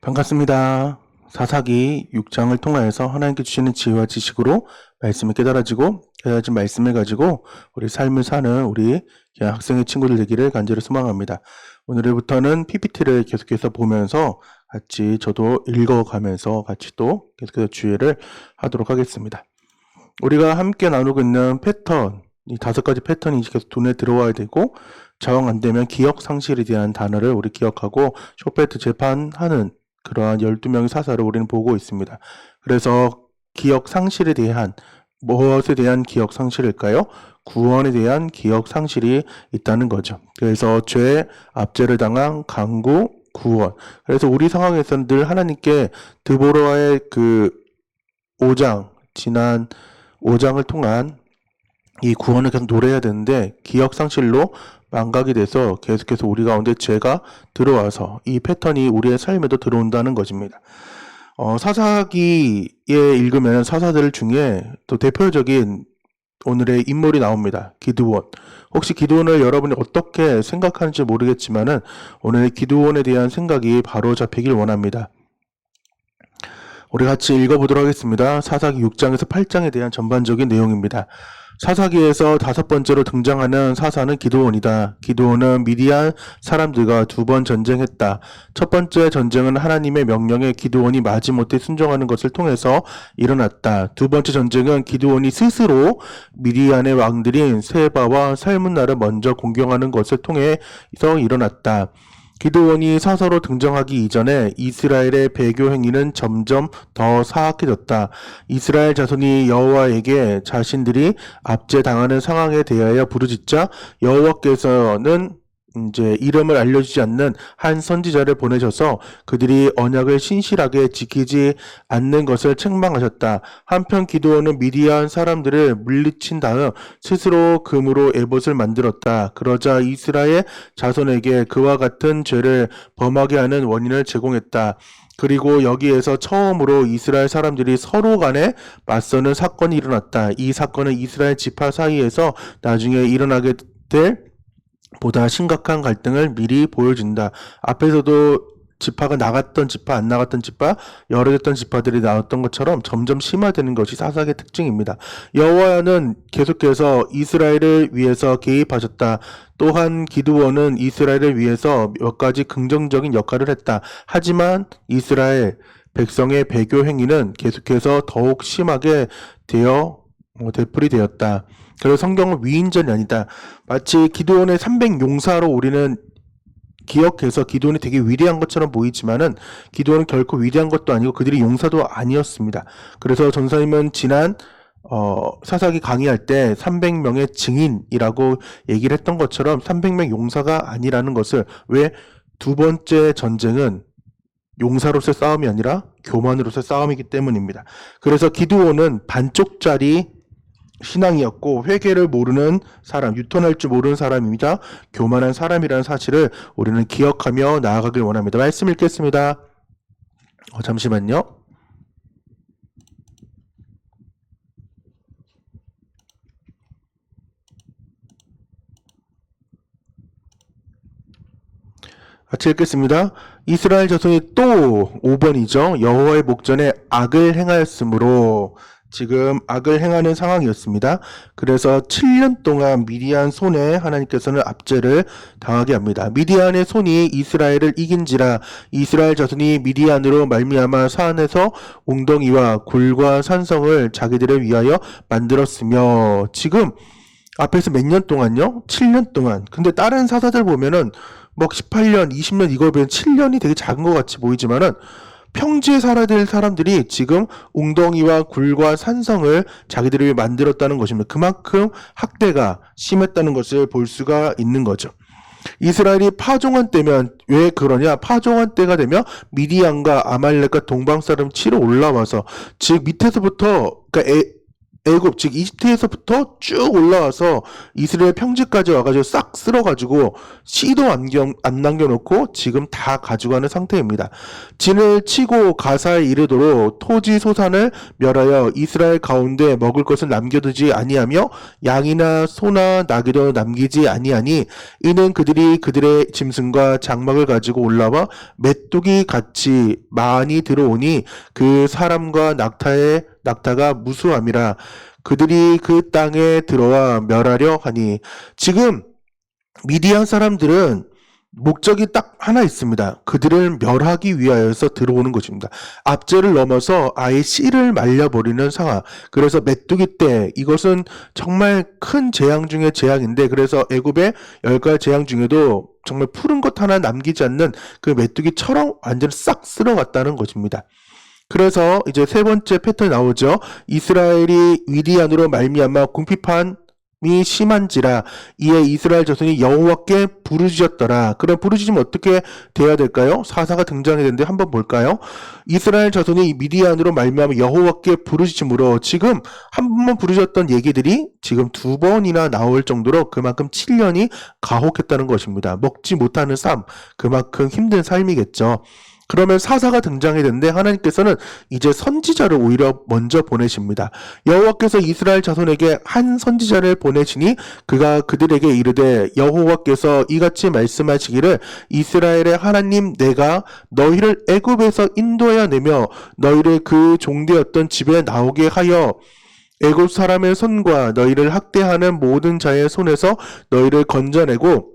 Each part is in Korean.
반갑습니다. 사사기 6장을 통하여서 하나님께 주시는 지혜와 지식으로 말씀을 깨달아지고 깨달아진 말씀을 가지고 우리 삶을 사는 우리 학생의 친구들 되기를 간절히 소망합니다. 오늘부터는 PPT를 계속해서 보면서 같이 저도 읽어가면서 같이 또 계속해서 주의를 하도록 하겠습니다. 우리가 함께 나누고 있는 패턴, 이 5가지 패턴이 계속 눈에 들어와야 되고 저항 안 되면 기억 상실에 대한 단어를 우리 기억하고 쇼페트 재판하는 그러한 12명의 사사를 우리는 보고 있습니다. 그래서 기억 상실에 대한 무엇에 대한 기억 상실일까요? 구원에 대한 기억 상실이 있다는 거죠. 그래서 죄, 압제를 당한 강구, 구원. 그래서 우리 상황에서는 늘 하나님께 드보라의 그 5장, 지난 5장을 통한 이 구원을 계속 노래해야 되는데 기억 상실로 망각이 돼서 계속해서 우리 가운데 죄가 들어와서 이 패턴이 우리의 삶에도 들어온다는 것입니다. 사사기에 읽으면 사사들 중에 또 대표적인 오늘의 인물이 나옵니다. 기드온. 혹시 기드온을 여러분이 어떻게 생각하는지 모르겠지만은 오늘 기드온에 대한 생각이 바로 잡히길 원합니다. 우리 같이 읽어보도록 하겠습니다. 사사기 6장에서 8장에 대한 전반적인 내용입니다. 사사기에서 5번째로 등장하는 사사는 기드온이다. 기드온은 미디안 사람들과 2번 전쟁했다. 첫 번째 전쟁은 하나님의 명령에 기드온이 마지못해 순종하는 것을 통해서 일어났다. 두 번째 전쟁은 기드온이 스스로 미디안의 왕들인 세바와 살문나를 먼저 공격하는 것을 통해서 일어났다. 기드온이 사사로 등장하기 이전에 이스라엘의 배교 행위는 점점 더 사악해졌다. 이스라엘 자손이 여호와에게 자신들이 압제당하는 상황에 대하여 부르짖자 여호와께서는 이제 이름을 알려주지 않는 한 선지자를 보내셔서 그들이 언약을 신실하게 지키지 않는 것을 책망하셨다. 한편 기드온은 미디안 사람들을 물리친 다음 스스로 금으로 에봇을 만들었다. 그러자 이스라엘 자손에게 그와 같은 죄를 범하게 하는 원인을 제공했다. 그리고 여기에서 처음으로 이스라엘 사람들이 서로 간에 맞서는 사건이 일어났다. 이 사건은 이스라엘 지파 사이에서 나중에 일어나게 될 보다 심각한 갈등을 미리 보여준다. 앞에서도 지파가 나갔던 지파, 안 나갔던 지파, 열어졌던 지파들이 나왔던 것처럼 점점 심화되는 것이 사사기의 특징입니다. 여호와는 계속해서 이스라엘을 위해서 개입하셨다. 또한 기드온은 이스라엘을 위해서 몇 가지 긍정적인 역할을 했다. 하지만 이스라엘 백성의 배교 행위는 계속해서 더욱 심하게 되풀이 되었다. 그래서 성경은 위인전이 아니다. 마치 기드온의 300용사로 우리는 기억해서 기드온이 되게 위대한 것처럼 보이지만은 기드온은 결코 위대한 것도 아니고 그들이 용사도 아니었습니다. 그래서 전사님은 지난 사사기 강의할 때 300명의 증인이라고 얘기를 했던 것처럼 300명 용사가 아니라는 것을 왜 두 번째 전쟁은 용사로서의 싸움이 아니라 교만으로서의 싸움이기 때문입니다. 그래서 기드온은 반쪽짜리 신앙이었고 회개를 모르는 사람, 유턴할 줄 모르는 사람입니다. 교만한 사람이라는 사실을 우리는 기억하며 나아가길 원합니다. 말씀 읽겠습니다. 잠시만요. 같이 읽겠습니다. 이스라엘 자손이 또 5번이죠. 여호와의 목전에 악을 행하였으므로 지금 악을 행하는 상황이었습니다. 그래서 7년 동안 미디안 손에 하나님께서는 압제를 당하게 합니다. 미디안의 손이 이스라엘을 이긴지라 이스라엘 자손이 미디안으로 말미암아 산에서 웅덩이와 굴과 산성을 자기들을 위하여 만들었으며 지금 앞에서 몇 년 동안요? 7년 동안. 근데 다른 사사들 보면은 막 18년, 20년 이걸 보면 7년이 되게 작은 것 같이 보이지만은 평지에 살아야 될 사람들이 지금 웅덩이와 굴과 산성을 자기들을 위해 만들었다는 것입니다. 그만큼 학대가 심했다는 것을 볼 수가 있는 거죠. 이스라엘이 파종한 때면 왜 그러냐? 파종한 때가 되면 미디안과 아말렉과 동방 사람 치러 올라와서 즉 밑에서부터 그러니까 애굽 즉 이집트에서부터 쭉 올라와서 이스라엘 평지까지 와가지고 싹 쓸어가지고 씨도 안 남겨놓고 지금 다 가져가는 상태입니다. 진을 치고 가사에 이르도록 토지 소산을 멸하여 이스라엘 가운데 먹을 것을 남겨두지 아니하며 양이나 소나 나귀도 남기지 아니하니 이는 그들이 그들의 짐승과 장막을 가지고 올라와 메뚜기 같이 많이 들어오니 그 사람과 낙타가 무수함이라 그들이 그 땅에 들어와 멸하려 하니. 지금 미디안 사람들은 목적이 딱 하나 있습니다. 그들을 멸하기 위하여서 들어오는 것입니다. 압제를 넘어서 아예 씨를 말려버리는 상황. 그래서 메뚜기 떼, 이것은 정말 큰 재앙 중에 재앙인데, 그래서 애굽의 10가지 재앙 중에도 정말 푸른 것 하나 남기지 않는 그 메뚜기처럼 완전히 싹 쓸어갔다는 것입니다. 그래서 이제 세 번째 패턴이 나오죠. 이스라엘이 미디안으로 말미암아 궁핍함이 심한지라 이에 이스라엘 자손이 여호와께 부르짖었더라. 그럼 부르짖으면 어떻게 돼야 될까요? 사사가 등장해야 되는데 한번 볼까요? 이스라엘 자손이 미디안으로 말미암아 여호와께 부르짖음으로, 지금 한 번만 부르짖었던 얘기들이 지금 2번이나 나올 정도로 그만큼 7년이 가혹했다는 것입니다. 먹지 못하는 삶, 그만큼 힘든 삶이겠죠. 그러면 사사가 등장해야 되는데 하나님께서는 이제 선지자를 오히려 먼저 보내십니다. 여호와께서 이스라엘 자손에게 한 선지자를 보내시니 그가 그들에게 이르되 여호와께서 이같이 말씀하시기를 이스라엘의 하나님 내가 너희를 애굽에서 인도하여 내며 너희를 그 종되었던 집에 나오게 하여 애굽 사람의 손과 너희를 학대하는 모든 자의 손에서 너희를 건져내고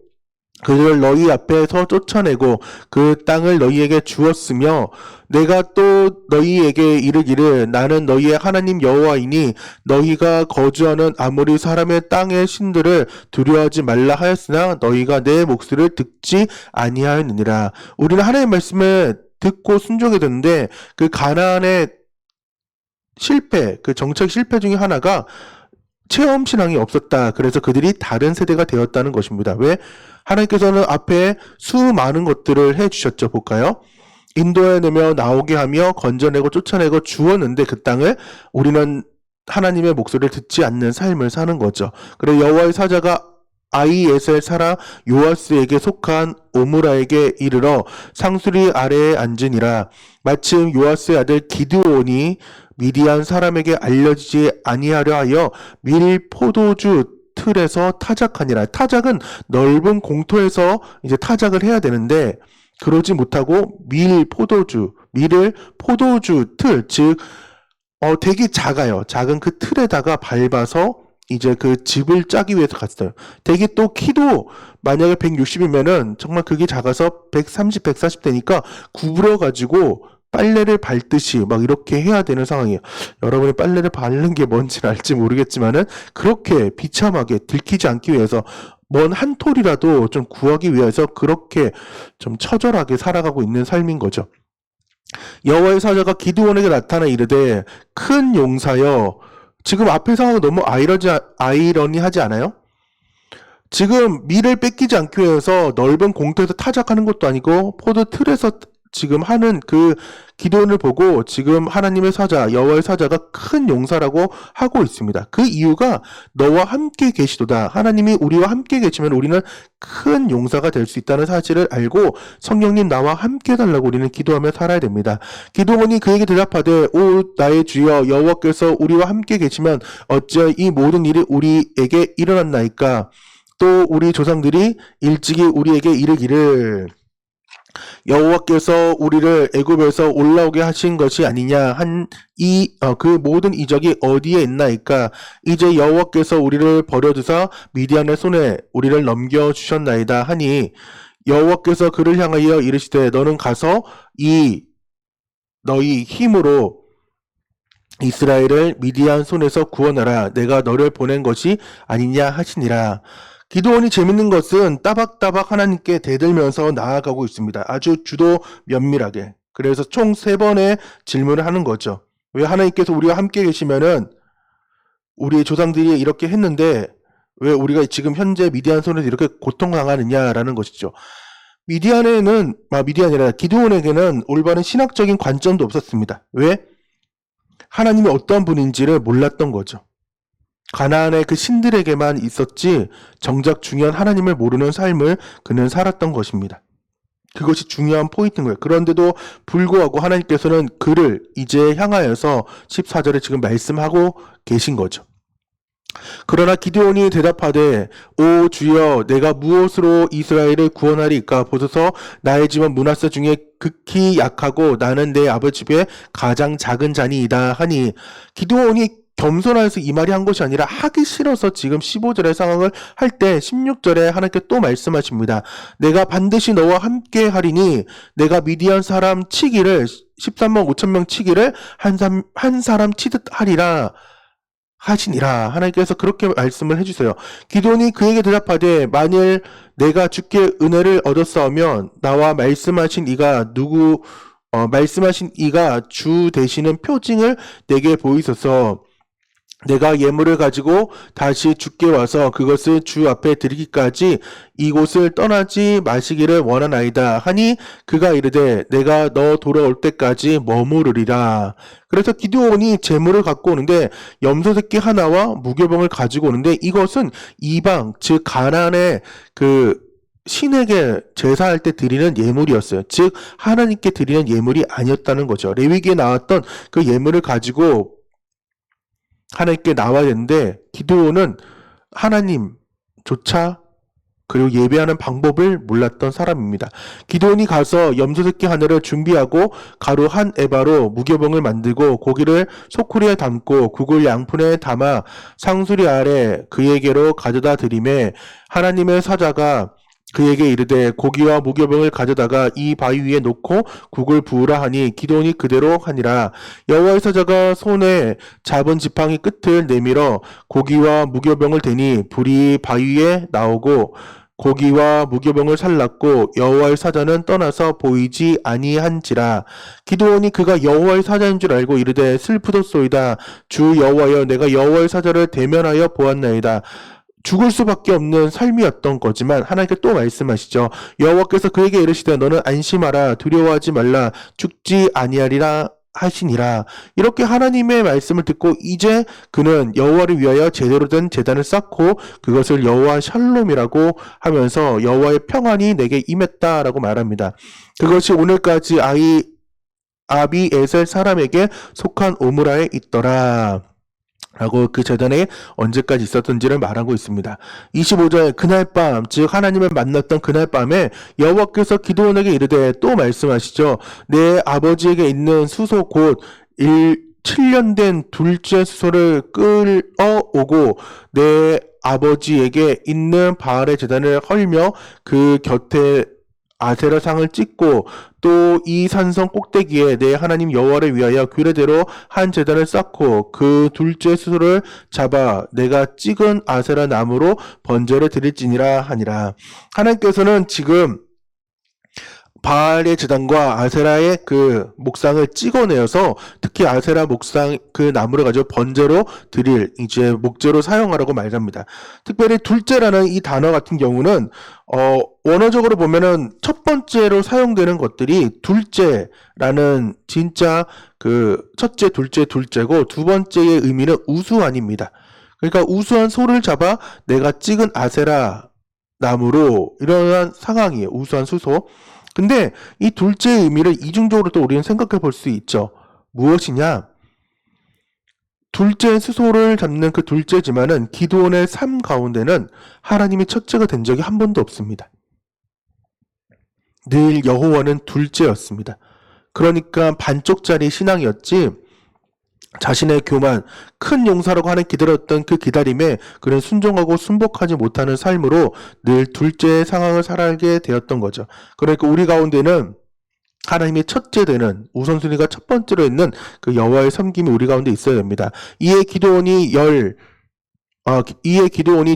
그들을 너희 앞에서 쫓아내고 그 땅을 너희에게 주었으며 내가 또 너희에게 이르기를 나는 너희의 하나님 여호와이니 너희가 거주하는 아모리 사람의 땅의 신들을 두려워하지 말라 하였으나 너희가 내 목소리를 듣지 아니하였느니라. 우리는 하나님의 말씀을 듣고 순종해야 되는데 그 가나안의 실패, 그 정책 실패 중에 하나가 체험 신앙이 없었다. 그래서 그들이 다른 세대가 되었다는 것입니다. 왜? 하나님께서는 앞에 수많은 것들을 해주셨죠. 볼까요? 인도해내며 나오게 하며 건져내고 쫓아내고 주었는데 그 땅을 우리는 하나님의 목소리를 듣지 않는 삶을 사는 거죠. 그래서 여호와의 사자가 아이에셀 사라 요아스에게 속한 오므라에게 이르러 상수리 아래에 앉으니라. 마침 요아스의 아들 기드온이 미디안 사람에게 알려지지 아니하려 하여 밀 포도주 틀에서 타작하니라. 타작은 넓은 공터에서 이제 타작을 해야 되는데 그러지 못하고 밀을 포도주 틀, 즉 되게 작아요. 작은 그 틀에다가 밟아서 이제 그 집을 짜기 위해서 갔어요. 되게 또 키도 만약에 160이면은 정말 그게 작아서 130, 140 되니까 구부려가지고 빨래를 밟듯이 막 이렇게 해야 되는 상황이에요. 여러분이 빨래를 밟는 게 뭔지는 알지 모르겠지만은 그렇게 비참하게 들키지 않기 위해서 먼 한 톨이라도 좀 구하기 위해서 그렇게 좀 처절하게 살아가고 있는 삶인 거죠. 여호와의 사자가 기드온에게 나타나 이르되 큰 용사여. 지금 앞의 상황은 너무 아이러니하지 않아요? 지금 밀을 뺏기지 않기 위해서 넓은 공터에서 타작하는 것도 아니고 포도 틀에서 지금 하는 그 기도원을 보고 지금 하나님의 사자, 여호와의 사자가 큰 용사라고 하고 있습니다. 그 이유가 너와 함께 계시도다. 하나님이 우리와 함께 계시면 우리는 큰 용사가 될 수 있다는 사실을 알고 성령님 나와 함께 해달라고 우리는 기도하며 살아야 됩니다. 기도원이 그에게 대답하되 오 나의 주여 여호와께서 우리와 함께 계시면 어찌 이 모든 일이 우리에게 일어났나이까. 또 우리 조상들이 일찍이 우리에게 이르기를 여호와께서 우리를 애굽에서 올라오게 하신 것이 아니냐 그 모든 이적이 어디에 있나이까. 이제 여호와께서 우리를 버려두사 미디안의 손에 우리를 넘겨주셨나이다 하니 여호와께서 그를 향하여 이르시되 너는 가서 너희 힘으로 이스라엘을 미디안 손에서 구원하라. 내가 너를 보낸 것이 아니냐 하시니라. 기도원이 재밌는 것은 따박따박 하나님께 대들면서 나아가고 있습니다. 아주 주도 면밀하게. 그래서 총 3번의 질문을 하는 거죠. 왜 하나님께서 우리와 함께 계시면은 우리 조상들이 이렇게 했는데 왜 우리가 지금 현재 미디안 손에서 이렇게 고통당하느냐라는 것이죠. 미디안이라 기도원에게는 올바른 신학적인 관점도 없었습니다. 왜? 하나님이 어떤 분인지를 몰랐던 거죠. 가나안의 그 신들에게만 있었지 정작 중요한 하나님을 모르는 삶을 그는 살았던 것입니다. 그것이 중요한 포인트인 거예요. 그런데도 불구하고 하나님께서는 그를 이제 향하여서 14절에 지금 말씀하고 계신 거죠. 그러나 기드온이 대답하되 오 주여 내가 무엇으로 이스라엘을 구원하리까 보소서 나의 집은 므낫세 중에 극히 약하고 나는 내 아버지 집에 가장 작은 자니이다 하니 기드온이 겸손하여서 이 말이 한 것이 아니라 하기 싫어서 지금 15절의 상황을 할 때 16절에 하나님께 또 말씀하십니다. 내가 반드시 너와 함께 하리니 내가 미디안 사람 치기를 13만 5천 명 치기를 한 사람 치듯 하리라 하시니라. 하나님께서 그렇게 말씀을 해주세요. 기드온이 그에게 대답하되 만일 내가 주께 은혜를 얻었사오면 나와 말씀하신 이가 말씀하신 이가 주 되시는 표징을 내게 보이소서. 내가 예물을 가지고 다시 주께 와서 그것을 주 앞에 드리기까지 이곳을 떠나지 마시기를 원하나이다 하니 그가 이르되 내가 너 돌아올 때까지 머무르리라. 그래서 기드온이 제물을 갖고 오는데 염소 새끼 하나와 무교병을 가지고 오는데 이것은 이방 즉 가나안의 그 신에게 제사할 때 드리는 예물이었어요. 즉 하나님께 드리는 예물이 아니었다는 거죠. 레위기에 나왔던 그 예물을 가지고 하나님께 나와야 되는데 기드온은 하나님조차 그리고 예배하는 방법을 몰랐던 사람입니다. 기드온이 가서 염소 새끼 하나를 준비하고 가루 한 에바로 무교병을 만들고 고기를 소쿠리에 담고 국을 양푼에 담아 상수리 아래 그에게로 가져다 드리매 하나님의 사자가 그에게 이르되 고기와 무교병을 가져다가 이 바위 위에 놓고 국을 부으라 하니 기드온이 그대로 하니라. 여호와의 사자가 손에 잡은 지팡이 끝을 내밀어 고기와 무교병을 대니 불이 바위 위에 나오고 고기와 무교병을 살랐고 여호와의 사자는 떠나서 보이지 아니한지라. 기드온이 그가 여호와의 사자인 줄 알고 이르되 슬프도소이다. 주 여호와여 내가 여호와의 사자를 대면하여 보았나이다. 죽을 수밖에 없는 삶이었던 거지만 하나님께 또 말씀하시죠. 여호와께서 그에게 이르시되 너는 안심하라 두려워하지 말라 죽지 아니하리라 하시니라. 이렇게 하나님의 말씀을 듣고 이제 그는 여호와를 위하여 제대로 된 제단을 쌓고 그것을 여호와 샬롬이라고 하면서 여호와의 평안이 내게 임했다라고 말합니다. 그것이 오늘까지 아비에셀 사람에게 속한 오므라에 있더라. 라고 그 제단에 언제까지 있었던지를 말하고 있습니다. 25절 그날 밤 즉 하나님을 만났던 그날 밤에 여호와께서 기드온에게 이르되 또 말씀하시죠. 내 아버지에게 있는 수소 곧 7년 된 둘째 수소를 끌어오고 내 아버지에게 있는 바알의 제단을 헐며 그 곁에 아세라 상을 찍고 또 이 산성 꼭대기에 내 하나님 여호와를 위하여 규례대로 한 제단을 쌓고 그 둘째 수소를 잡아 내가 찍은 아세라 나무로 번제를 드릴지니라 하니라. 하나님께서는 지금 바알의 제단과 아세라의 그 목상을 찍어내어서 특히 아세라 목상 그 나무를 가지고 번제로 드릴 이제 목재로 사용하라고 말합니다. 특별히 둘째라는 이 단어 같은 경우는 원어적으로 보면은 첫 번째로 사용되는 것들이 둘째라는 진짜 그 첫째, 둘째, 둘째고 두 번째의 의미는 우수한입니다. 그러니까 우수한 소를 잡아 내가 찍은 아세라 나무로 이러한 상황이에요. 우수한 수소. 근데 이 둘째의 의미를 이중적으로 또 우리는 생각해 볼 수 있죠. 무엇이냐? 둘째 수소를 잡는 그 둘째지만은 기드온의 삶 가운데는 하나님이 첫째가 된 적이 한 번도 없습니다. 늘 여호와는 둘째였습니다. 그러니까 반쪽짜리 신앙이었지 자신의 교만, 큰 용사라고 하는 기다렸던 그 기다림에 그는 순종하고 순복하지 못하는 삶으로 늘 둘째의 상황을 살아가게 되었던 거죠. 그러니까 우리 가운데는 하나님의 첫째 되는 우선순위가 첫 번째로 있는 그 여호와의 섬김이 우리 가운데 있어야 됩니다. 이에 기드온이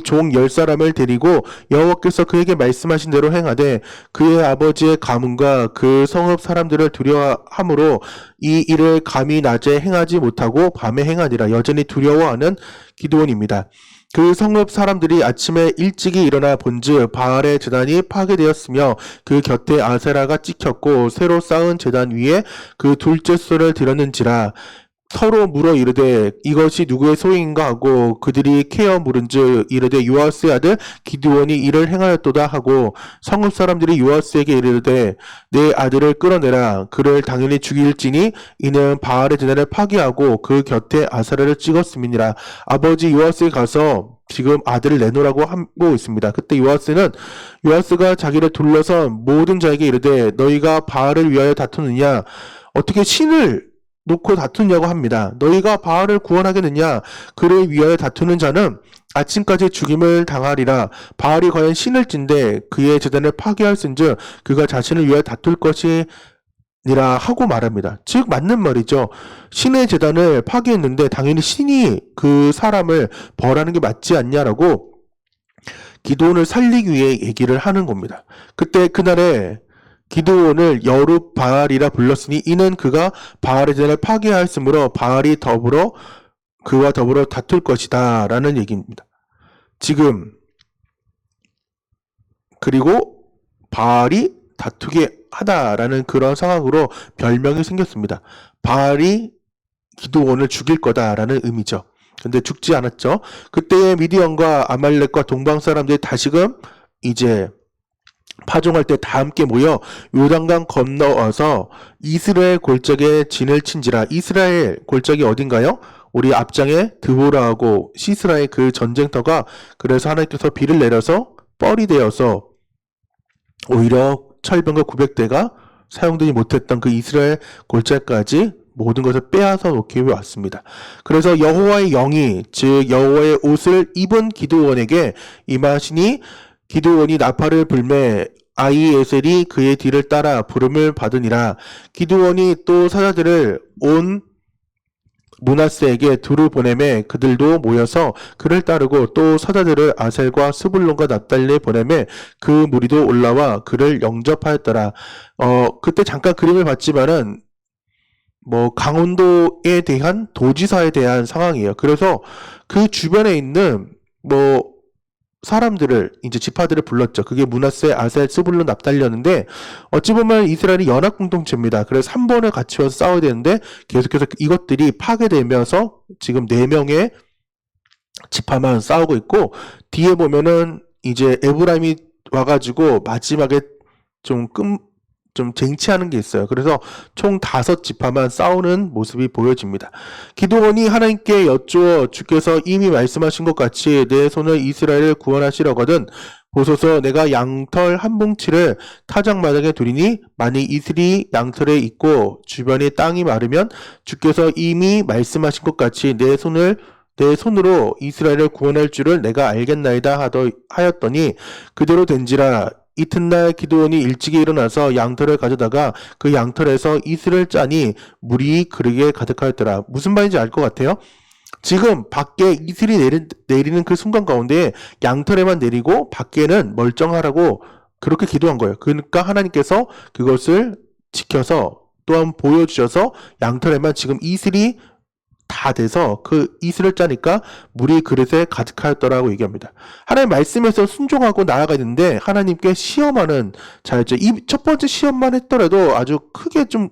종 10사람을 데리고 여호와께서 그에게 말씀하신 대로 행하되 그의 아버지의 가문과 그 성읍 사람들을 두려워함으로 이 일을 감히 낮에 행하지 못하고 밤에 행하니라. 여전히 두려워하는 기드온입니다. 그 성읍 사람들이 아침에 일찍이 일어나 본즉 바알의 제단이 파괴되었으며 그 곁에 아세라가 찍혔고 새로 쌓은 제단 위에 그 둘째 수소를 드렸는지라. 서로 물어 이르되 이것이 누구의 소유인가 하고 그들이 캐어 물은즉 이르되 요아스의 아들 기드온이 이를 행하였도다 하고 성읍 사람들이 요아스에게 이르되 내 아들을 끌어내라 그를 당연히 죽일지니 이는 바알의 제단을 파괴하고 그 곁에 아사라를 찍었음이니라. 아버지 요아스에 가서 지금 아들을 내놓으라고 하고 있습니다. 그때 요아스가 자기를 둘러서 모든 자에게 이르되 너희가 바알을 위하여 다투느냐 어떻게 신을 놓고 다투냐고 합니다. 너희가 바알을 구원하겠느냐 그를 위하여 다투는 자는 아침까지 죽임을 당하리라. 바알이 과연 신을진데 그의 제단을 파괴할진즉 그가 자신을 위하여 다툴 것이니라 하고 말합니다. 즉 맞는 말이죠. 신의 제단을 파괴했는데 당연히 신이 그 사람을 벌하는 게 맞지 않냐라고 기드온을 살리기 위해 얘기를 하는 겁니다. 그때 그날에 기드온을 여룹바알이라 불렀으니 이는 그가 바알의 제단을 파괴하였으므로 바알이 그와 더불어 다툴 것이다 라는 얘기입니다. 지금 그리고 바알이 다투게 하다라는 그런 상황으로 별명이 생겼습니다. 바알이 기드온을 죽일 거다라는 의미죠. 근데 죽지 않았죠. 그때 미디언과 아말렉과 동방 사람들이 다시금 이제 파종할 때 다 함께 모여 요단강 건너와서 이스라엘 골짜기에 진을 친지라. 이스라엘 골짜기 어딘가요? 우리 앞장에 드보라하고 시스라의 그 전쟁터가 그래서 하나님께서 비를 내려서 뻘이 되어서 오히려 철병과 900대가 사용되지 못했던 그 이스라엘 골짜기까지 모든 것을 빼앗아 놓기 위해 왔습니다. 그래서 여호와의 영이 즉 여호와의 옷을 입은 기드온에게 임하시니 기드온이 나팔을 불매 아히에셀이 그의 뒤를 따라 부름을 받으니라. 기드온이 또 사자들을 온 므낫세에게 두루 보내매 그들도 모여서 그를 따르고 또 사자들을 아셀과 스불론과 납달리에 보내매 그 무리도 올라와 그를 영접하였더라. 그때 잠깐 그림을 봤지만은 강원도에 대한 도지사에 대한 상황이에요. 그래서 그 주변에 있는 사람들을 이제 지파들을 불렀죠. 그게 므낫세, 아셀, 스불론, 납달리였는데 어찌 보면 이스라엘이 연합 공동체입니다. 그래서 3번을 같이 와서 싸워야 되는데 계속해서 이것들이 파괴되면서 지금 4명의 지파만 싸우고 있고 뒤에 보면은 이제 에브라임이 와가지고 마지막에 좀 쟁취하는 게 있어요. 그래서 총 5지파만 싸우는 모습이 보여집니다. 기드온이 하나님께 여쭈어 주께서 이미 말씀하신 것 같이 내 손을 이스라엘을 구원하시려거든 보소서 내가 양털 한 뭉치를 타작마당에 두리니 만일 이슬이 양털에 있고 주변에 땅이 마르면 주께서 이미 말씀하신 것 같이 내 손으로 이스라엘을 구원할 줄을 내가 알겠나이다 하였더니 그대로 된지라. 이튿날 기드온이 일찍이 일어나서 양털을 가져다가 그 양털에서 이슬을 짜니 물이 그릇에 가득하였더라. 무슨 말인지 알 것 같아요? 지금 밖에 이슬이 내리는 그 순간 가운데 양털에만 내리고 밖에는 멀쩡하라고 그렇게 기도한 거예요. 그러니까 하나님께서 그것을 지켜서 또한 보여주셔서 양털에만 지금 이슬이 다 돼서 그 이슬을 짜니까 물이 그릇에 가득하였더라고 얘기합니다. 하나님 말씀에서 순종하고 나아가야 되는데 하나님께 시험하는 자였죠. 이 첫 번째 시험만 했더라도 아주 크게 좀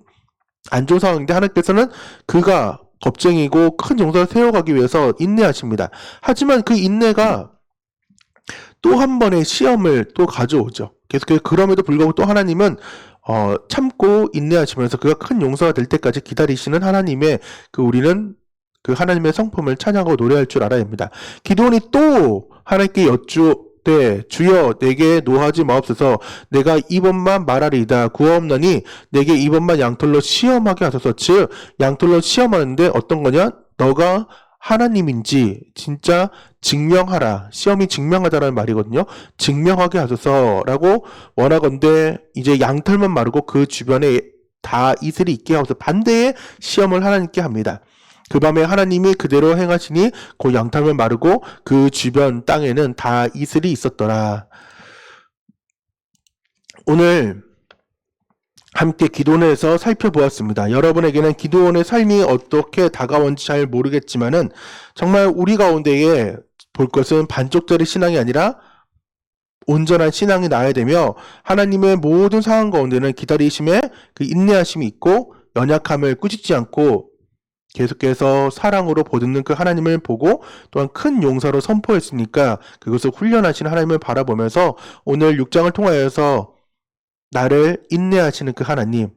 안 좋은 상황인데 하나님께서는 그가 겁쟁이고 큰 용사를 세워가기 위해서 인내하십니다. 하지만 그 인내가 또 한 번의 시험을 또 가져오죠. 계속해서 그럼에도 불구하고 또 하나님은 참고 인내하시면서 그가 큰 용사가 될 때까지 기다리시는 하나님의 우리는 그 하나님의 성품을 찬양하고 노래할 줄 알아야 합니다. 기드온이 또 하나님께 여쭈되 주여 내게 노하지 마옵소서 내가 이번만 말하리이다 구하옵나니 내게 이번만 양털로 시험하게 하소서. 즉 양털로 시험하는데 어떤 거냐? 너가 하나님인지 진짜 증명하라. 시험이 증명하다라는 말이거든요. 증명하게 하소서라고 원하건대 이제 양털만 마르고 그 주변에 다 이슬이 있게 하소서. 반대의 시험을 하나님께 합니다. 그 밤에 하나님이 그대로 행하시니 그 양털만 마르고 그 주변 땅에는 다 이슬이 있었더라. 오늘 함께 기도원에서 살펴보았습니다. 여러분에게는 기도원의 삶이 어떻게 다가온지 잘 모르겠지만은 정말 우리 가운데에 볼 것은 반쪽짜리 신앙이 아니라 온전한 신앙이 나야 되며 하나님의 모든 상황 가운데는 기다리심에 그 인내하심이 있고 연약함을 꾸짖지 않고 계속해서 사랑으로 보듬는 그 하나님을 보고 또한 큰 용서로 선포했으니까 그것을 훈련하신 하나님을 바라보면서 오늘 6장을 통하여서 나를 인내하시는 그 하나님,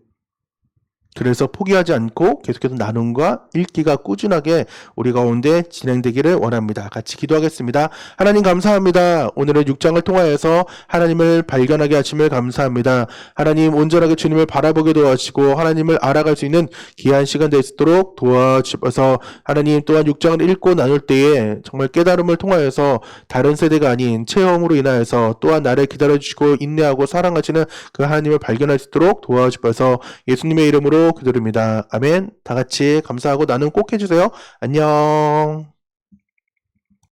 그래서 포기하지 않고 계속해서 나눔과 읽기가 꾸준하게 우리 가운데 진행되기를 원합니다. 같이 기도하겠습니다. 하나님 감사합니다. 오늘의 6장을 통하여서 하나님을 발견하게 하심을 감사합니다. 하나님 온전하게 주님을 바라보게 도와주시고 하나님을 알아갈 수 있는 귀한 시간 될 수 있도록 도와주셔서 하나님 또한 6장을 읽고 나눌 때에 정말 깨달음을 통하여서 다른 세대가 아닌 체험으로 인하여서 또한 나를 기다려주시고 인내하고 사랑하시는 그 하나님을 발견할 수 있도록 도와주셔서 예수님의 이름으로 기도드립니다. 아멘. 다 같이 감사하고 나눔 꼭 해주세요. 안녕.